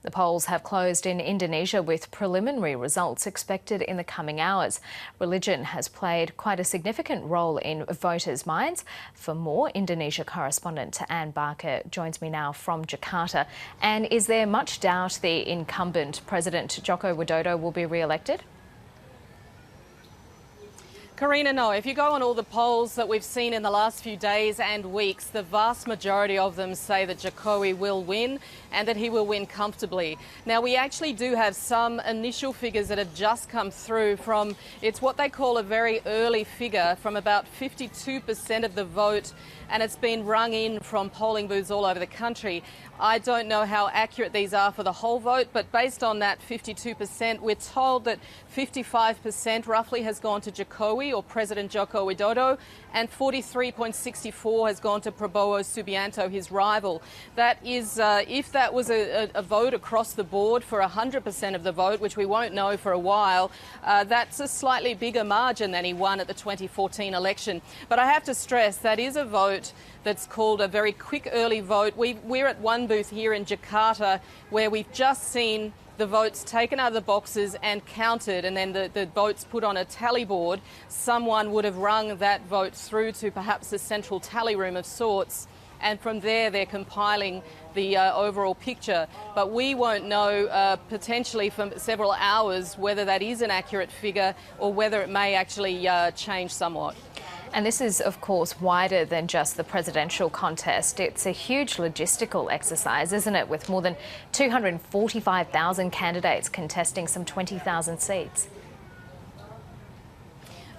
The polls have closed in Indonesia with preliminary results expected in the coming hours. Religion has played quite a significant role in voters' minds. For more, Indonesia correspondent Anne Barker joins me now from Jakarta. Anne, is there much doubt the incumbent President Joko Widodo will be re-elected? Karina, no. If you go on all the polls that we've seen in the last few days and weeks, the vast majority of them say that Jokowi will win and that he will win comfortably. Now, we actually do have some initial figures that have just come through from, it's what they call a very early figure, from about 52% of the vote, and it's been rung in from polling booths all over the country. I don't know how accurate these are for the whole vote, but based on that 52%, we're told that 55% roughly has gone to Jokowi or President Joko Widodo, and 43.64% has gone to Prabowo Subianto, his rival. That is, if that was a vote across the board for 100% of the vote, which we won't know for a while, that's a slightly bigger margin than he won at the 2014 election. But I have to stress that is a vote that's called a very quick early vote. We're at one booth here in Jakarta where we've just seen the votes taken out of the boxes and counted, and then the votes put on a tally board. Someone would have rung that vote through to perhaps a central tally room of sorts, and from there they're compiling the overall picture. But we won't know potentially for several hours whether that is an accurate figure or whether it may actually change somewhat. And this is, of course, wider than just the presidential contest. It's a huge logistical exercise, isn't it, with more than 245,000 candidates contesting some 20,000 seats.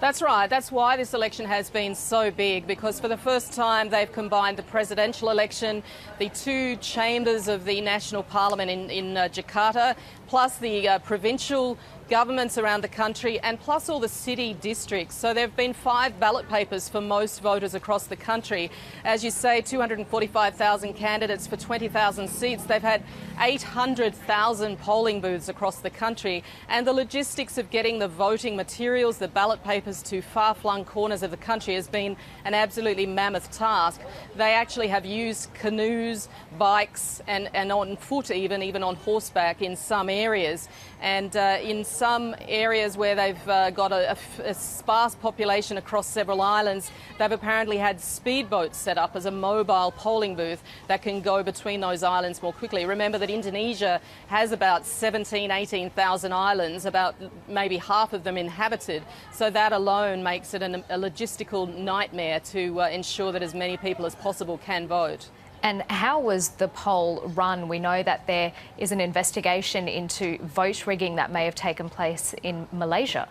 That's right. That's why this election has been so big, because for the first time they've combined the presidential election, the two chambers of the national parliament in Jakarta, plus the provincial governments around the country, and plus all the city districts. So there have been 5 ballot papers for most voters across the country. As you say, 245,000 candidates for 20,000 seats. They've had 800,000 polling booths across the country. And the logistics of getting the voting materials, the ballot papers, to far-flung corners of the country has been an absolutely mammoth task. They actually have used canoes, bikes, and on foot even on horseback in some areas. And in some areas where they've got a sparse population across several islands, they've apparently had speedboats set up as a mobile polling booth that can go between those islands more quickly. Remember that Indonesia has about 18,000 islands, about maybe half of them inhabited. So that alone makes it a logistical nightmare to ensure that as many people as possible can vote. And how was the poll run? We know that there is an investigation into vote rigging that may have taken place in Malaysia.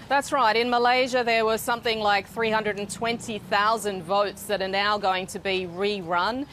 That's right. In Malaysia, there were something like 320,000 votes that are now going to be rerun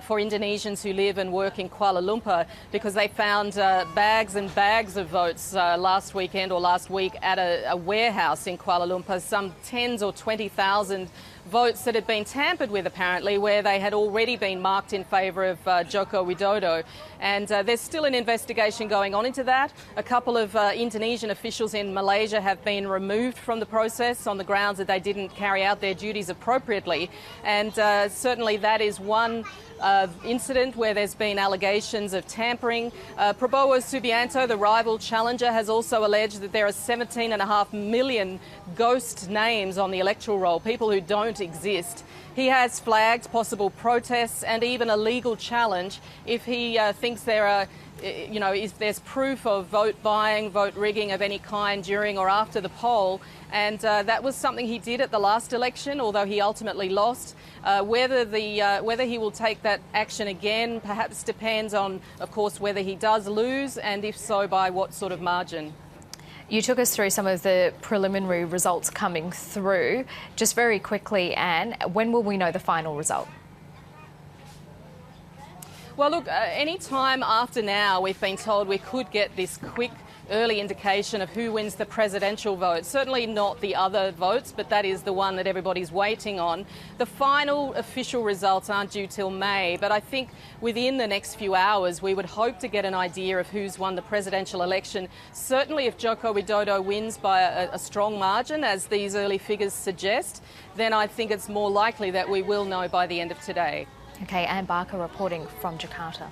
for Indonesians who live and work in Kuala Lumpur, because they found bags and bags of votes last weekend or last week at a warehouse in Kuala Lumpur, some 10,000 or 20,000 votes that had been tampered with, apparently, where they had already been marked in favour of Joko Widodo. And there's still an investigation going on into that. A couple of Indonesian officials in Malaysia have been removed from the process on the grounds that they didn't carry out their duties appropriately. And certainly that is one incident where there's been allegations of tampering. Prabowo Subianto, the rival challenger, has also alleged that there are 17.5 million ghost names on the electoral roll, people who don't exist. He has flagged possible protests and even a legal challenge if he thinks there are, if there's proof of vote buying, vote rigging of any kind during or after the poll. And that was something he did at the last election, although he ultimately lost. Whether he will take that action again perhaps depends on, of course, whether he does lose, and if so, by what sort of margin. You took us through some of the preliminary results coming through. Just very quickly, Anne, when will we know the final result? Well, look, any time after now, we've been told we could get this quick early indication of who wins the presidential vote. Certainly not the other votes, but that is the one that everybody's waiting on. The final official results aren't due till May, but I think within the next few hours we would hope to get an idea of who's won the presidential election. Certainly if Joko Widodo wins by a strong margin, as these early figures suggest, then I think it's more likely that we will know by the end of today. Okay, Anne Barker reporting from Jakarta.